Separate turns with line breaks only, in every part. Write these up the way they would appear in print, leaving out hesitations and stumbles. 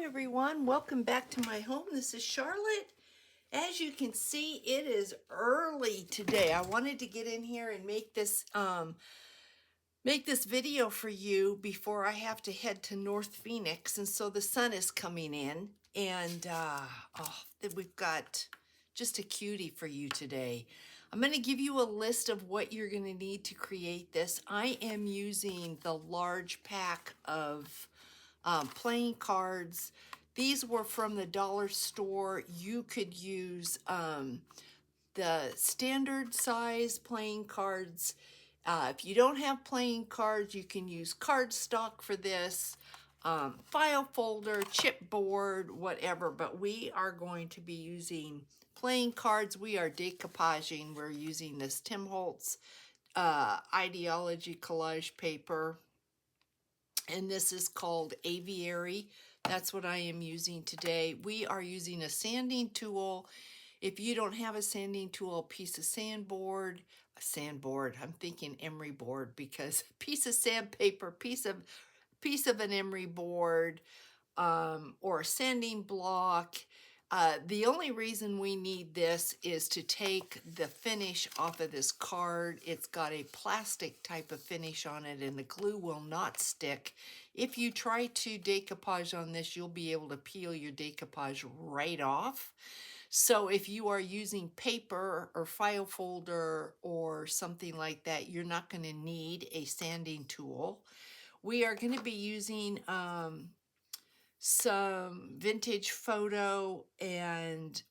everyone, welcome back to my home. This is Charlotte. As you can see, it is early today. I wanted to get in here and make this video for you before I have to head to North Phoenix, and so the sun is coming in, and we've got just a cutie for you today. I'm going to give you a list of what you're going to need to create this. I am using the large pack of playing cards. These were from the dollar store. You could use the standard size playing cards. If you don't have playing cards, you can use cardstock for this, file folder, chipboard, whatever. But we are going to be using playing cards. We are decoupaging. We're using this Tim Holtz ideology collage paper, and this is called Aviary. That's what I am using today. We are using a sanding tool. If you don't have a sanding tool, a piece of sandboard, I'm thinking emery board, because piece of sandpaper, piece of an emery board, or a sanding block. The only reason we need this is to take the finish off of this card. It's got a plastic type of finish on it, and the glue will not stick. If you try to decoupage on this, you'll be able to peel your decoupage right off. So if you are using paper or file folder or something like that, you're not going to need a sanding tool. We are going to be using some vintage photo, and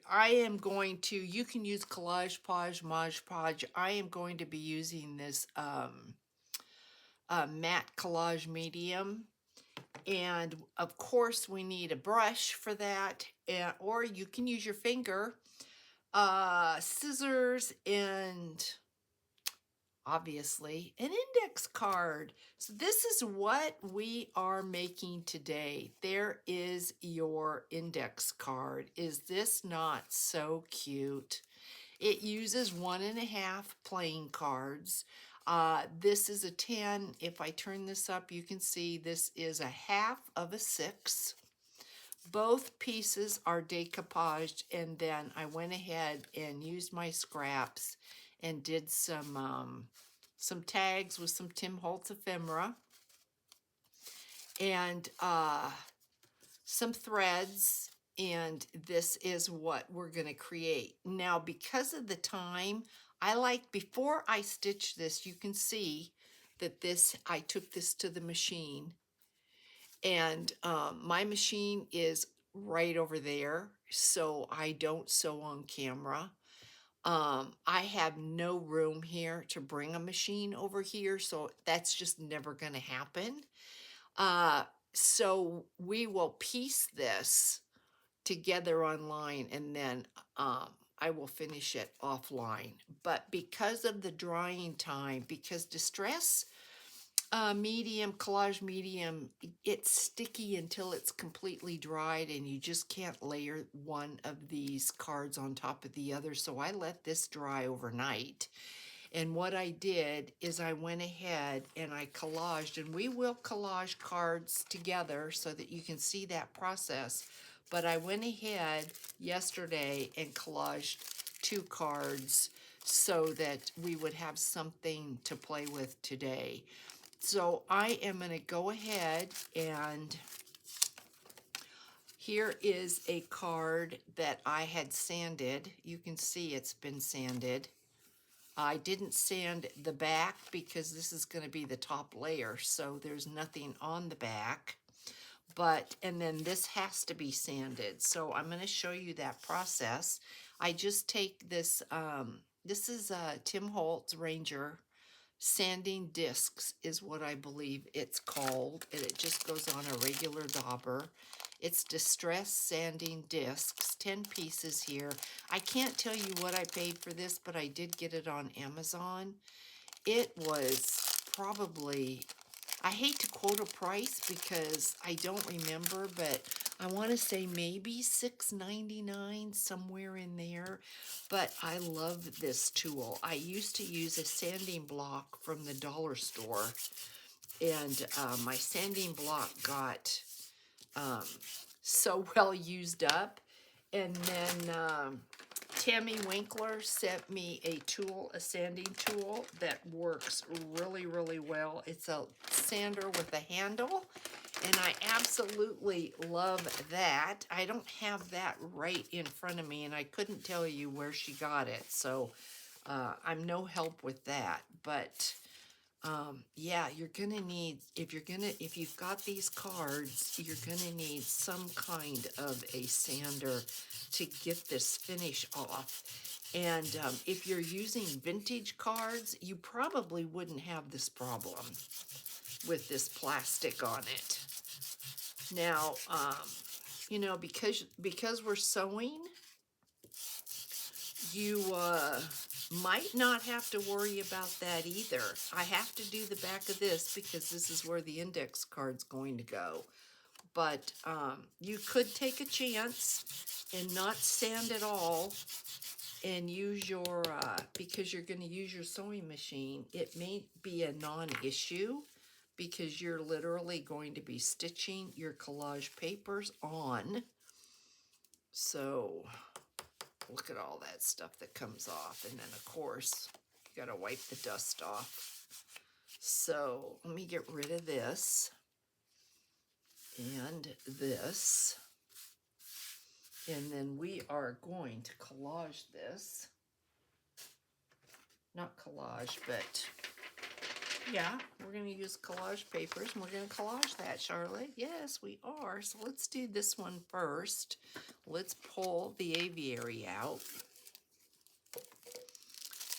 I am going to, you can use Collage Podge, Mod Podge. I am going to be using this matte collage medium, and of course we need a brush for that, or you can use your finger, scissors, and obviously an index card. So this is what we are making today. There is your index card. Is this not so cute? It uses 1.5 playing cards. This is a 10. If I turn this up, you can see this is a half of a 6. Both pieces are decoupaged, and then I went ahead and used my scraps and did some tags with some Tim Holtz ephemera, and some threads, and this is what we're going to create. Now, because of the time, I like, before I stitch this, you can see that I took this to the machine, and my machine is right over there, so I don't sew on camera. I have no room here to bring a machine over here, so that's just never going to happen. So we will piece this together online, and then I will finish it offline. But because of the drying time, because distress medium, collage medium, it's sticky until it's completely dried, and you just can't layer one of these cards on top of the other. So I let this dry overnight. And what I did is I went ahead and I collaged, and we will collage cards together so that you can see that process. But I went ahead yesterday and collaged 2 cards so that we would have something to play with today. So I am going to go ahead, and here is a card that I had sanded. You can see it's been sanded. I didn't sand the back because this is going to be the top layer, so there's nothing on the back. And then this has to be sanded. So I'm going to show you that process. I just take this, this is a Tim Holtz Ranger sanding discs is what I believe it's called, and it just goes on a regular dauber. It's distress sanding discs, 10 pieces here. I can't tell you what I paid for this, but I did get it on Amazon. It was probably, I hate to quote a price because I don't remember, but I want to say maybe $6.99, somewhere in there. But I love this tool. I used to use a sanding block from the dollar store, and my sanding block got so well used up. And then Tammy Winkler sent me a tool, a sanding tool that works really, really well. It's a sander with a handle, and I absolutely love that. I don't have that right in front of me, and I couldn't tell you where she got it, so I'm no help with that. But yeah, you're gonna need, if you've got these cards, you're gonna need some kind of a sander to get this finish off. And if you're using vintage cards, you probably wouldn't have this problem with this plastic on it. Now, you know, because we're sewing, you might not have to worry about that either. I have to do the back of this because this is where the index card's going to go. But you could take a chance and not sand at all and use your, because you're going to use your sewing machine, it may be a non-issue because you're literally going to be stitching your collage papers on. So look at all that stuff that comes off. And then, of course, you got to wipe the dust off. So let me get rid of this and this. And then we are going to collage this. Not collage, but yeah, we're going to use collage papers. And we're going to collage that, Charlotte. Yes, we are. So let's do this one first. Let's pull the aviary out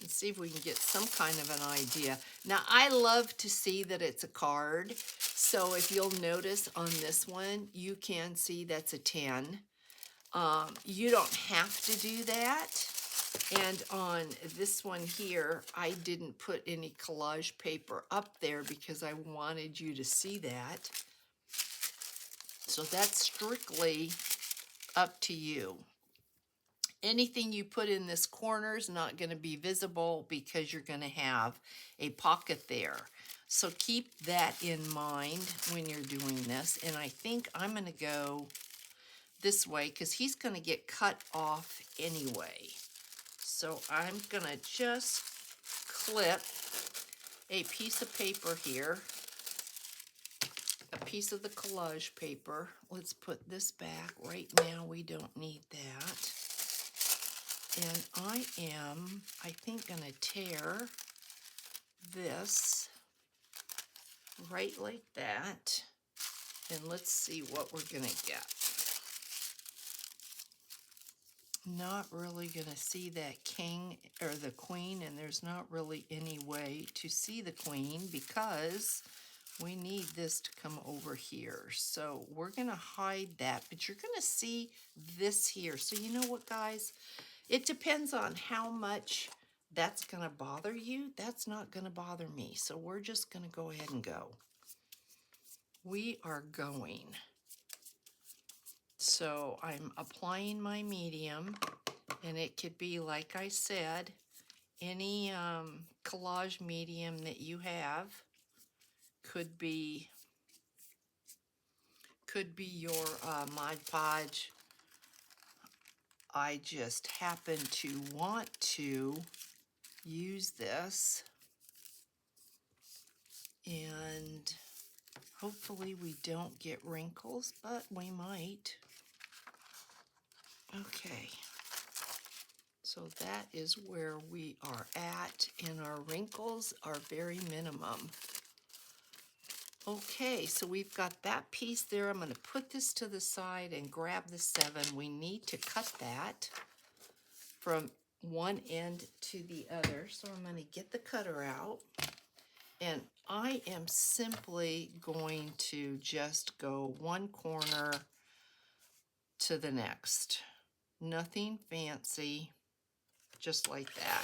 and see if we can get some kind of an idea. Now, I love to see that it's a card. So if you'll notice on this one, you can see that's a 10. You don't have to do that. And on this one here, I didn't put any collage paper up there because I wanted you to see that. So that's strictly up to you. Anything you put in this corner is not going to be visible because you're going to have a pocket there. So keep that in mind when you're doing this. And I think I'm going to go this way because he's going to get cut off anyway. So I'm going to just clip a piece of paper here, a piece of the collage paper. Let's put this back. Right now we don't need that. And I am, I think, going to tear this right like that. And let's see what we're going to get. Not really going to see that king or the queen, and there's not really any way to see the queen because we need this to come over here. So we're going to hide that, but you're going to see this here. So you know what, guys? It depends on how much that's going to bother you. That's not going to bother me. So we're just going to go ahead and go. We are going. So I'm applying my medium, and it could be, like I said, any collage medium that you have. Could be your Mod Podge. I just happen to want to use this, and hopefully we don't get wrinkles, but we might. Okay, so that is where we are at, and our wrinkles are very minimum. Okay, so we've got that piece there. I'm going to put this to the side and grab the 7. We need to cut that from one end to the other. So I'm going to get the cutter out. And I am simply going to just go one corner to the next. Nothing fancy, just like that.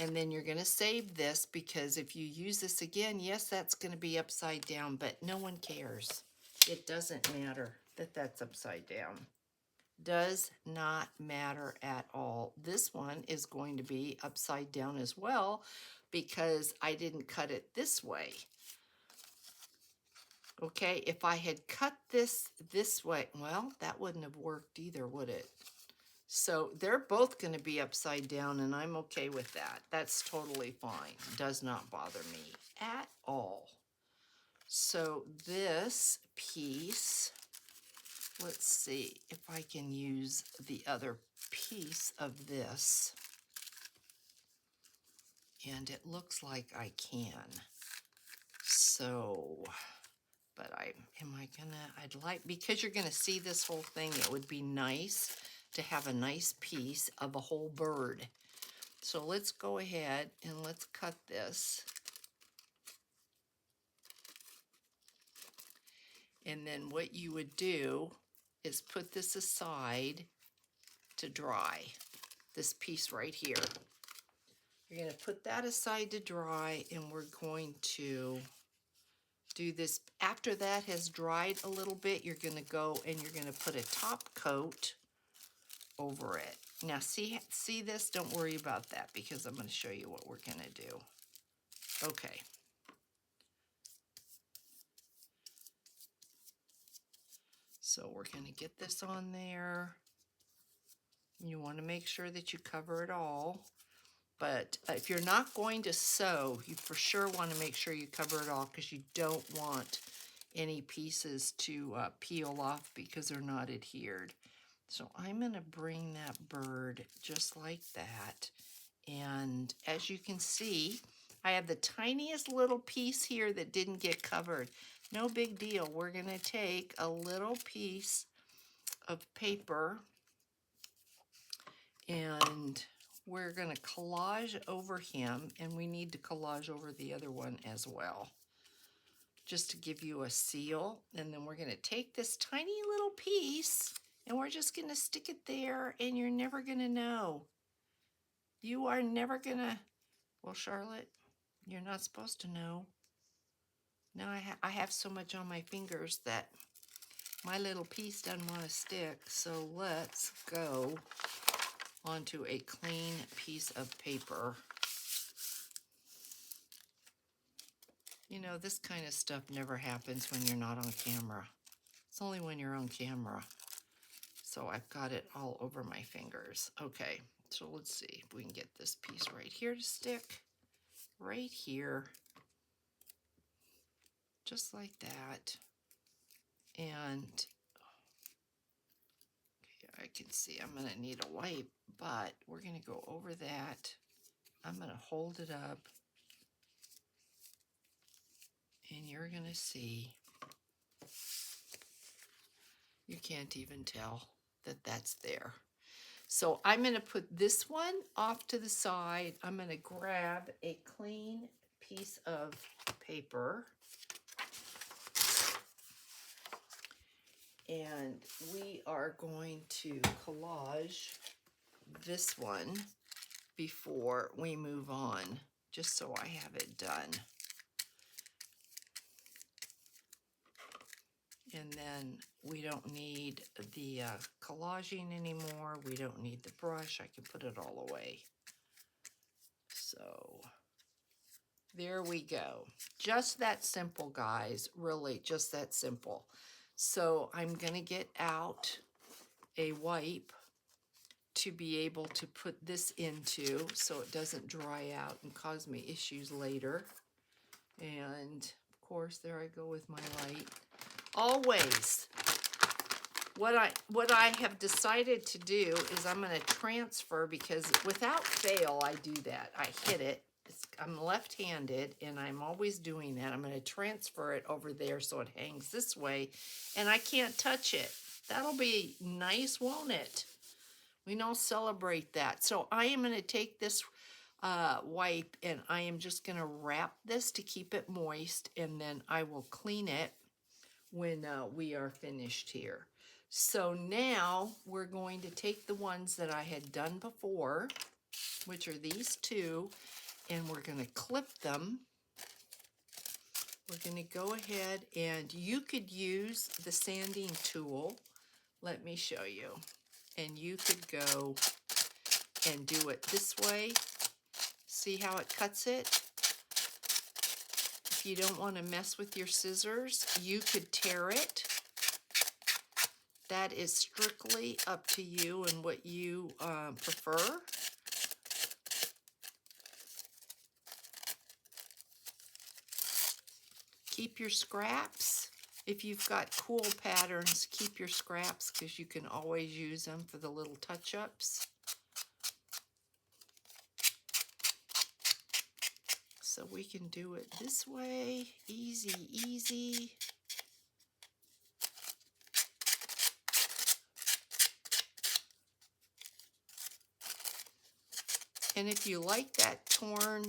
And then you're going to save this because if you use this again, yes, that's going to be upside down, but no one cares. It doesn't matter that that's upside down. Does not matter at all. This one is going to be upside down as well because I didn't cut it this way. Okay, if I had cut this way, well, that wouldn't have worked either, would it? So they're both going to be upside down, and I'm okay with that. That's totally fine. Does not bother me at all. So this piece, let's see if I can use the other piece of this. And it looks like I can. So, but I'd like, because you're gonna see this whole thing, it would be nice to have a nice piece of a whole bird. So let's go ahead and let's cut this. And then what you would do is put this aside to dry, this piece right here. You're going to put that aside to dry, and we're going to do this. After that has dried a little bit, you're going to go and you're going to put a top coat over it. Now see this? Don't worry about that because I'm going to show you what we're going to do. Okay. So we're going to get this on there. You want to make sure that you cover it all. But if you're not going to sew, you for sure want to make sure you cover it all because you don't want any pieces to peel off because they're not adhered. So I'm going to bring that bird just like that. And as you can see, I have the tiniest little piece here that didn't get covered. No big deal. We're going to take a little piece of paper and we're going to collage over him, and we need to collage over the other one as well, just to give you a seal. And then we're going to take this tiny little piece, and we're just going to stick it there, and you're never going to know. You are never going to, well, Charlotte, you're not supposed to know. Now I have so much on my fingers that my little piece doesn't want to stick, so let's go onto a clean piece of paper. You know, this kind of stuff never happens when you're not on camera. It's only when you're on camera. So I've got it all over my fingers. Okay, so let's see if we can get this piece right here to stick. Right here. Just like that. And okay, I can see I'm going to need a wipe, but we're going to go over that. I'm going to hold it up. And you're going to see, you can't even tell that that's there. So I'm going to put this one off to the side. I'm going to grab a clean piece of paper. And we are going to collage this one before we move on, just so I have it done. And then we don't need the collaging anymore. We don't need the brush. I can put it all away. So there we go. Just that simple, guys. Really, just that simple. So I'm going to get out a wipe to be able to put this into so it doesn't dry out and cause me issues later. And of course, there I go with my light. Always, what I have decided to do is I'm going to transfer, because without fail I do that. I hit it. I'm left-handed and I'm always doing that. I'm going to transfer it over there so it hangs this way and I can't touch it. That'll be nice, won't it? We don't celebrate that. So I am going to take this wipe and I am just going to wrap this to keep it moist, and then I will clean it when we are finished here. So now we're going to take the ones that I had done before, which are these two, and we're going to clip them. We're going to go ahead, and you could use the sanding tool. Let me show you. And you could go and do it this way. See how it cuts it? if you don't want to mess with your scissors, you could tear it. That is strictly up to you and what you prefer. Keep your scraps. If you've got cool patterns, keep your scraps because you can always use them for the little touch-ups. So we can do it this way, easy, easy. And if you like that torn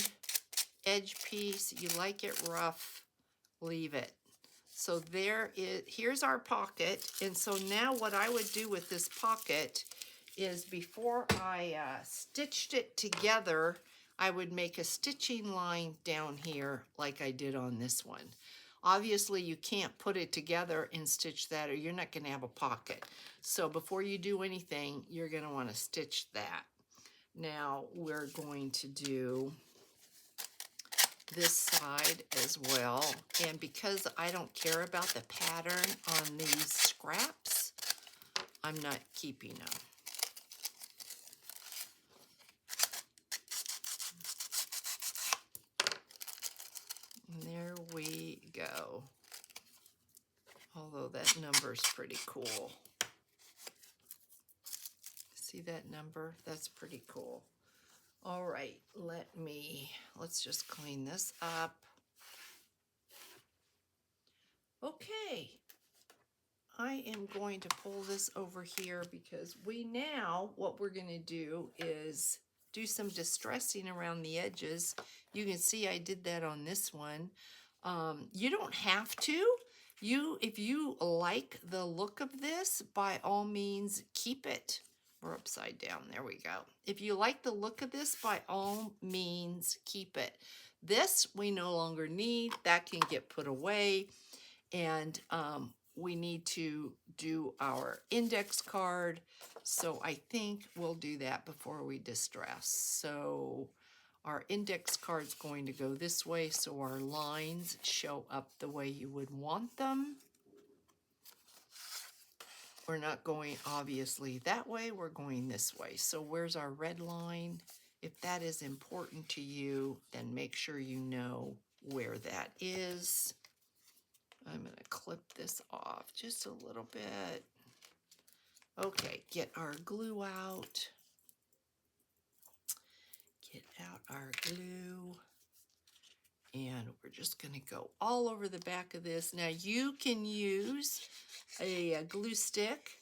edge piece, you like it rough, leave it. So here's our pocket. And so now what I would do with this pocket is before I stitched it together, I would make a stitching line down here like I did on this one. Obviously, you can't put it together and stitch that or you're not going to have a pocket. So before you do anything, you're going to want to stitch that. Now we're going to do this side as well, and because I don't care about the pattern on these scraps, I'm not keeping them. And there we go. Although that number's pretty cool. See that number? That's pretty cool. All right, let's just clean this up. Okay, I am going to pull this over here because what we're going to do is do some distressing around the edges. You can see I did that on this one. You don't have to. If you like the look of this, by all means, keep it. We're upside down. There we go. If you like the look of this, by all means, keep it. This we no longer need. That can get put away. And we need to do our index card. So I think we'll do that before we distress. So our index card's going to go this way so our lines show up the way you would want them. We're not going obviously that way, we're going this way. So where's our red line? If that is important to you, then make sure you know where that is. I'm going to clip this off just a little bit. Okay, get our glue out. Get out our glue. And we're just going to go all over the back of this. Now you can use a glue stick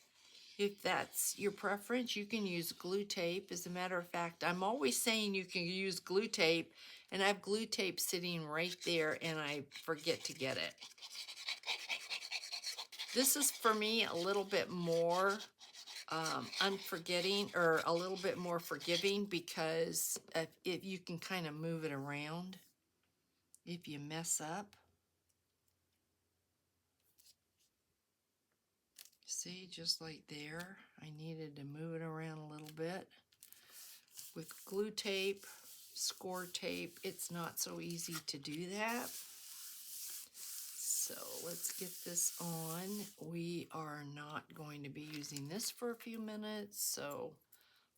if that's your preference. You can use glue tape. As a matter of fact, I'm always saying you can use glue tape, and I have glue tape sitting right there and I forget to get it. This is for me a little bit more unforgetting, or a little bit more forgiving, because if you can kind of move it around if you mess up. See, just like there, I needed to move it around a little bit. With glue tape, score tape, it's not so easy to do that. So let's get this on. We are not going to be using this for a few minutes, so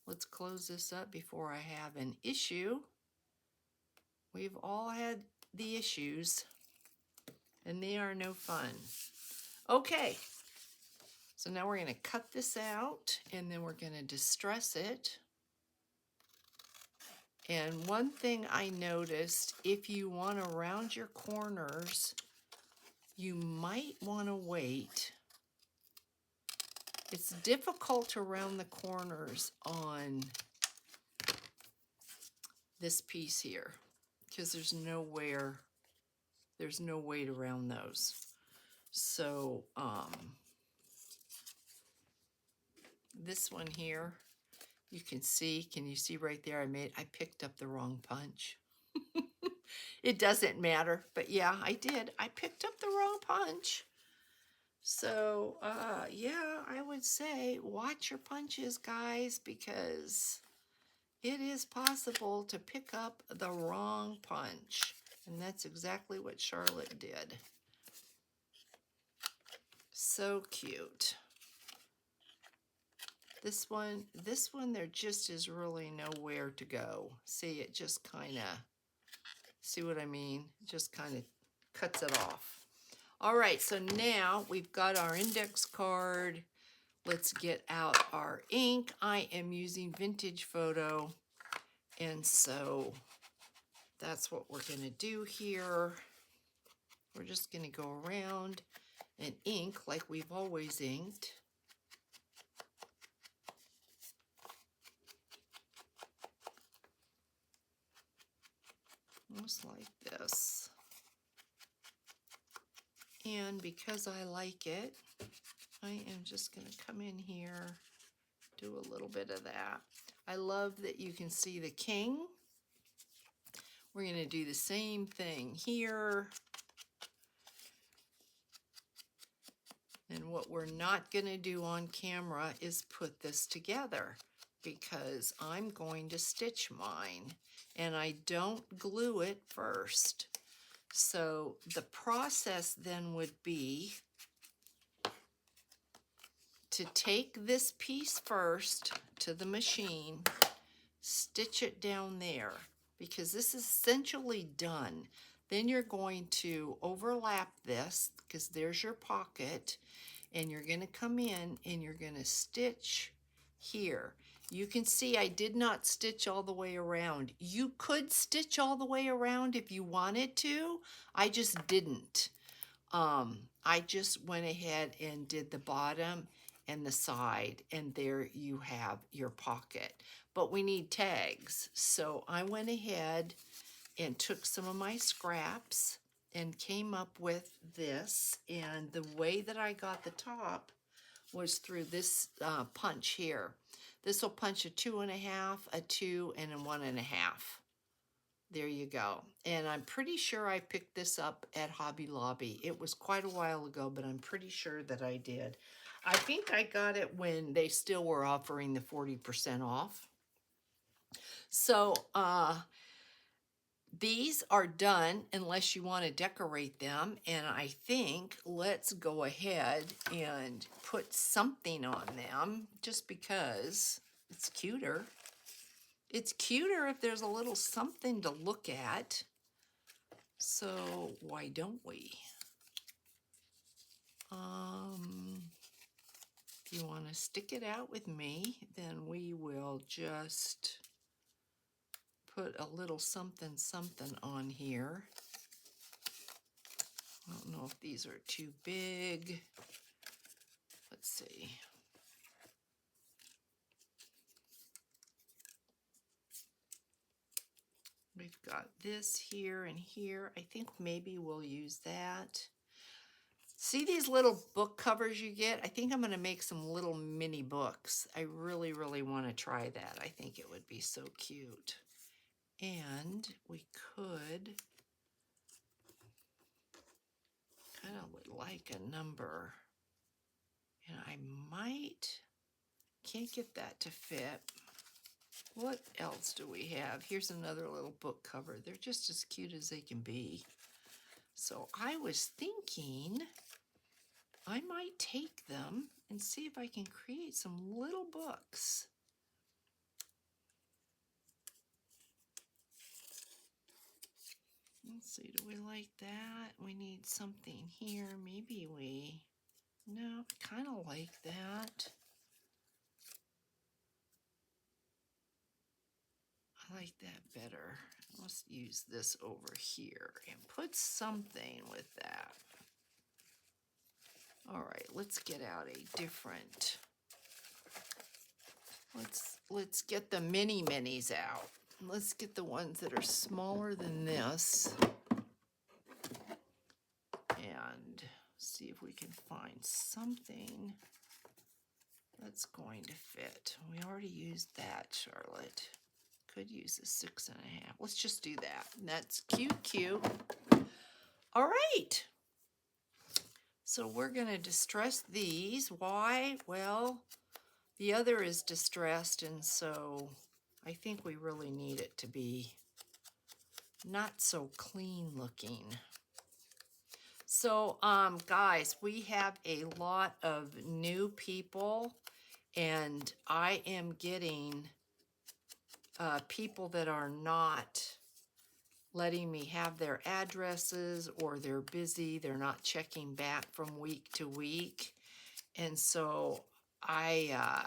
let's close this up before I have an issue. We've all had the issues, and they are no fun. Okay, so now we're going to cut this out, and then we're going to distress it. And one thing I noticed, if you want to round your corners, you might want to wait. It's difficult to round the corners on this piece here because there's no way to round those. So this one here, you can you see right there, I picked up the wrong punch. It doesn't matter, but yeah, I did. I picked up the wrong punch. So, yeah, I would say watch your punches, guys, because it is possible to pick up the wrong punch. And that's exactly what Charlotte did. So cute. This one, there just is really nowhere to go. See, it just kind of, see what I mean? Just kind of cuts it off. All right, so now we've got our index card. Let's get out our ink. I am using Vintage Photo, and so that's what we're gonna do here. We're just gonna go around and ink like we've always inked. Just like this. And because I like it, I am just going to come in here, do a little bit of that. I love that you can see the king. We're going to do the same thing here. And what we're not going to do on camera is put this together, because I'm going to stitch mine and I don't glue it first. So the process then would be to take this piece first to the machine, stitch it down there, because this is essentially done. Then you're going to overlap this, because there's your pocket, and you're going to come in and you're going to stitch here. You can see I did not stitch all the way around. You could stitch all the way around if you wanted to. I just didn't. I just went ahead and did the bottom and the side, and there you have your pocket. But we need tags, so I went ahead and took some of my scraps and came up with this. And the way that I got the top was through this punch here. This will punch a 2.5, a 2, and a 1.5. There you go. And I'm pretty sure I picked this up at Hobby Lobby. It was quite a while ago, but I'm pretty sure that I did. I think I got it when they still were offering the 40% off. So these are done unless you want to decorate them. And I think let's go ahead and put something on them, just because it's cuter. It's cuter if there's a little something to look at. So why don't we? If you want to stick it out with me, then we will just put a little something something on here. I don't know if these are too big. Let's see. We've got this here and here. I think maybe we'll use that. See these little book covers you get? I think I'm going to make some little mini books. I really, really want to try that. I think it would be so cute. And we could kind of would like a number. And I can't get that to fit. What else do we have? Here's another little book cover. They're just as cute as they can be. So I was thinking I might take them and see if I can create some little books. Let's see, do we like that? We need something here. Maybe no, I kind of like that. I like that better. Let's use this over here and put something with that. All right, let's get out a different, let's get the mini minis out. Let's get the ones that are smaller than this and see if we can find something that's going to fit. We already used that, Charlotte. Could use a 6.5. Let's just do that. That's cute. All right. So we're going to distress these. Why? Well, the other is distressed, and so I think we really need it to be not so clean looking. So, guys, we have a lot of new people, and I am getting people that are not letting me have their addresses, or they're busy, they're not checking back from week to week. And so I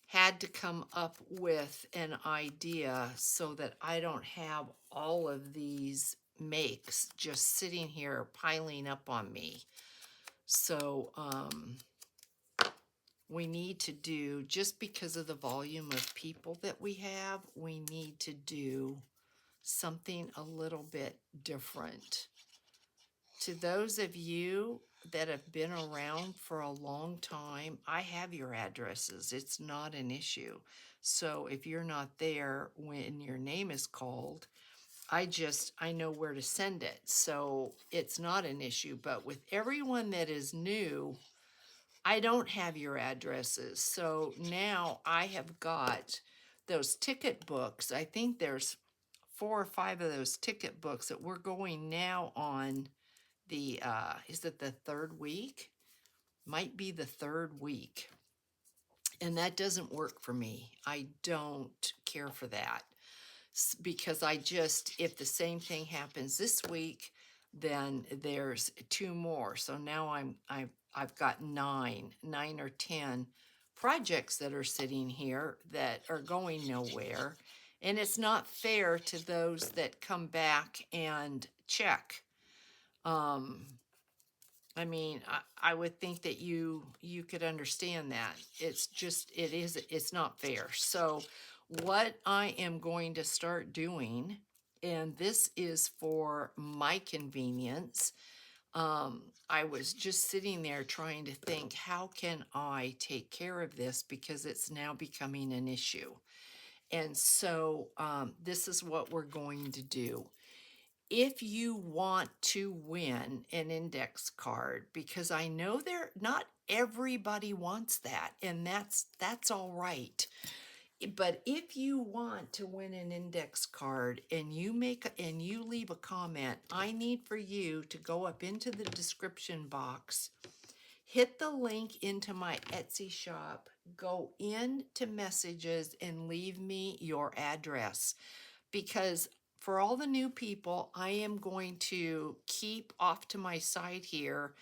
had to come up with an idea so that I don't have all of these makes just sitting here piling up on me. So we need to do, just because of the volume of people that we have, we need to do something a little bit different. To those of you that have been around for a long time, I have your addresses. It's not an issue. So if you're not there when your name is called, I know where to send it. So it's not an issue. But with everyone that is new, I don't have your addresses. So now I have got those ticket books. I think there's 4 or 5 of those ticket books that we're going now on the, is it the third week? Might be the third week. And that doesn't work for me. I don't care for that, because if the same thing happens this week, then there's 2 more. So now I've got 9 or 10 projects that are sitting here that are going nowhere. And it's not fair to those that come back and check. I mean, I would think that you could understand that. It's not fair. So what I am going to start doing, and this is for my convenience, I was just sitting there trying to think, how can I take care of this, because it's now becoming an issue. And so this is what we're going to do. If you want to win an index card, because I know not everybody wants that, and that's all right. But if you want to win an index card and you leave a comment, I need for you to go up into the description box, hit the link into my Etsy shop, go into messages, and leave me your address. Because for all the new people, I am going to keep off to my side here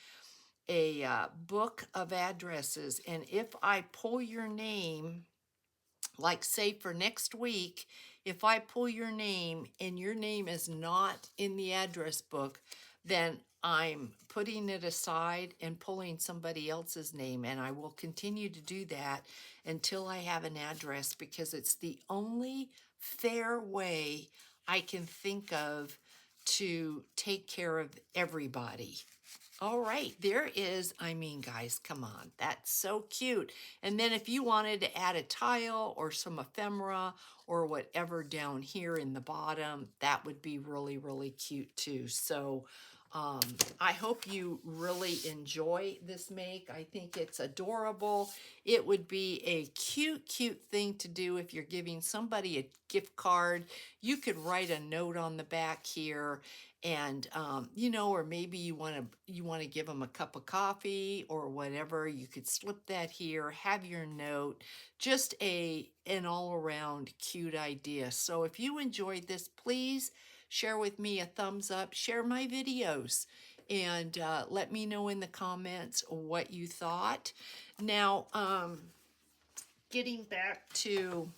a book of addresses. And if I pull your name, like say for next week, if I pull your name and your name is not in the address book, then I'm putting it aside and pulling somebody else's name. And I will continue to do that until I have an address, because it's the only fair way I can think of to take care of everybody. All right, there is, I mean, guys, come on. That's so cute. And then if you wanted to add a tile or some ephemera or whatever down here in the bottom, that would be really, really cute too. So I hope you really enjoy this make. I think it's adorable. It would be a cute, cute thing to do if you're giving somebody a gift card. You could write a note on the back here, and or maybe you want to give them a cup of coffee or whatever. You could slip that here, have your note. Just an all-around cute idea. So if you enjoyed this, please share with me a thumbs up, share my videos, and let me know in the comments what you thought. Now, getting back to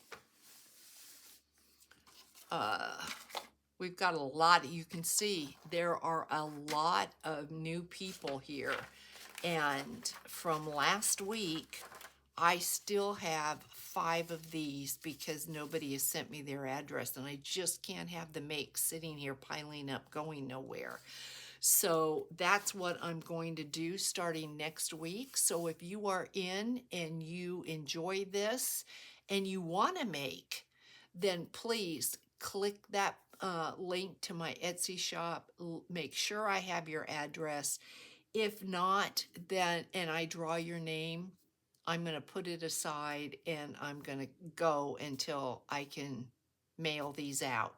we've got a lot. You can see there are a lot of new people here. And from last week, I still have 5 of these because nobody has sent me their address. And I just can't have the make sitting here piling up, going nowhere. So that's what I'm going to do starting next week. So if you are in and you enjoy this and you want to make, then please click that link to my Etsy shop. Make sure I have your address. If not, then, and I draw your name, I'm going to put it aside and I'm going to go until I can mail these out.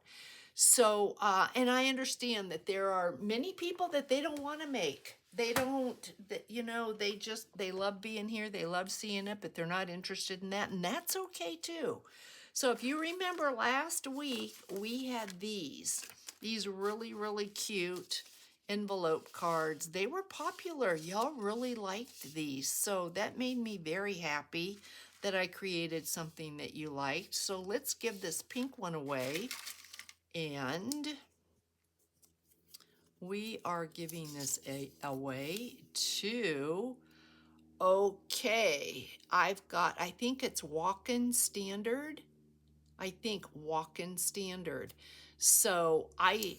So, and I understand that there are many people that they don't want to make. They don't, you know, they love being here. They love seeing it, but they're not interested in that. And that's okay too. So if you remember last week, we had these really, really cute envelope cards. They were popular. Y'all really liked these. So that made me very happy that I created something that you liked. So let's give this pink one away. And we are giving this away to, okay, I think it's walk-in standard. I think walk-in standard. So I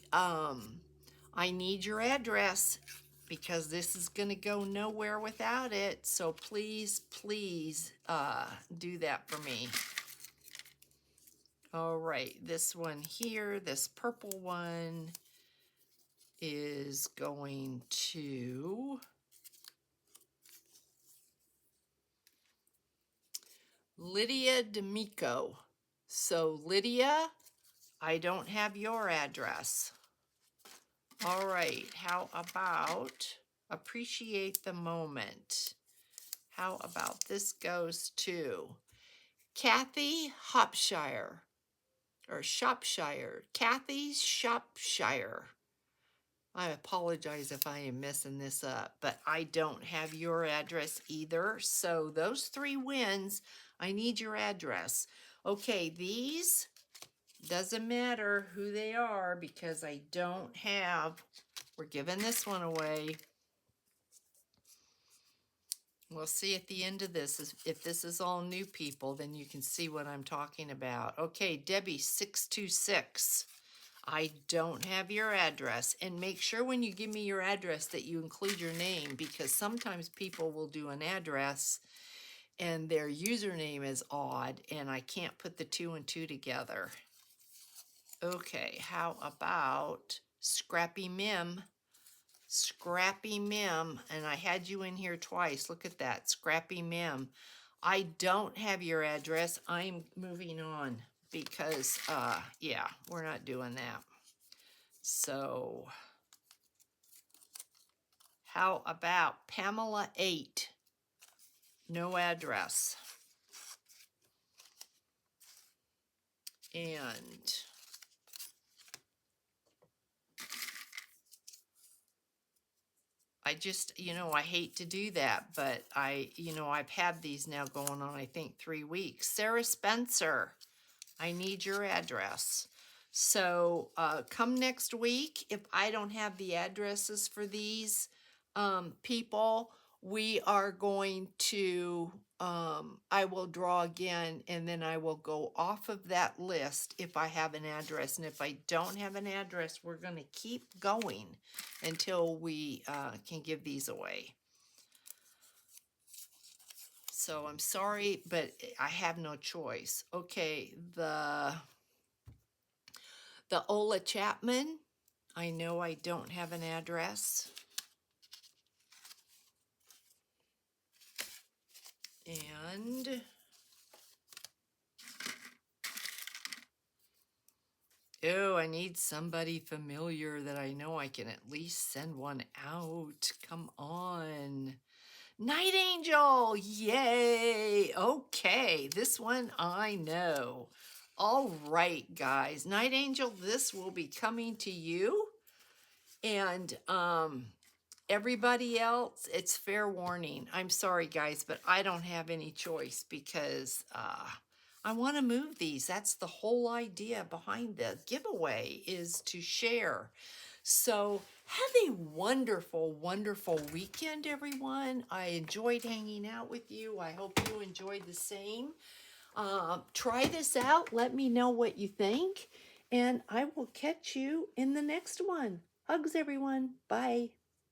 need your address because this is going to go nowhere without it. So please, please do that for me. All right, this one here, this purple one is going to Lydia D'Amico. So Lydia, I don't have your address. All right, how about appreciate the moment? How about this goes to Kathy Hopshire or Shopshire, Kathy Shopshire. I apologize if I am messing this up, but I don't have your address either. So those 3 wins, I need your address. Okay, these, doesn't matter who they are because I don't have, we're giving this one away. We'll see at the end of this, if this is all new people, then you can see what I'm talking about. Okay, Debbie 626. I don't have your address. And make sure when you give me your address that you include your name, because sometimes people will do an address and their username is odd and I can't put the 2 and 2 together. Okay, how about Scrappy Mim? Scrappy Mim, and I had you in here twice. Look at that, Scrappy Mim. I don't have your address. I'm moving on because, yeah, we're not doing that. So, how about Pamela 8? No address. And I just, you know, I hate to do that, but I've had these now going on, I think, 3 weeks. Sarah Spencer, I need your address. So come next week, if I don't have the addresses for these people, we are going to, I will draw again, and then I will go off of that list if I have an address. And if I don't have an address, we're going to keep going until we can give these away. So I'm sorry, but I have no choice. Okay, the Ola Chapman, I know I don't have an address. And oh, I need somebody familiar that I know I can at least send one out. Come on. Night Angel, yay. Okay, this one I know. All right, guys. Night Angel, this will be coming to you. And everybody else, it's fair warning. I'm sorry, guys, but I don't have any choice because I want to move these. That's the whole idea behind the giveaway, is to share. So have a wonderful, wonderful weekend, everyone. I enjoyed hanging out with you. I hope you enjoyed the same. Try this out. Let me know what you think. And I will catch you in the next one. Hugs, everyone. Bye.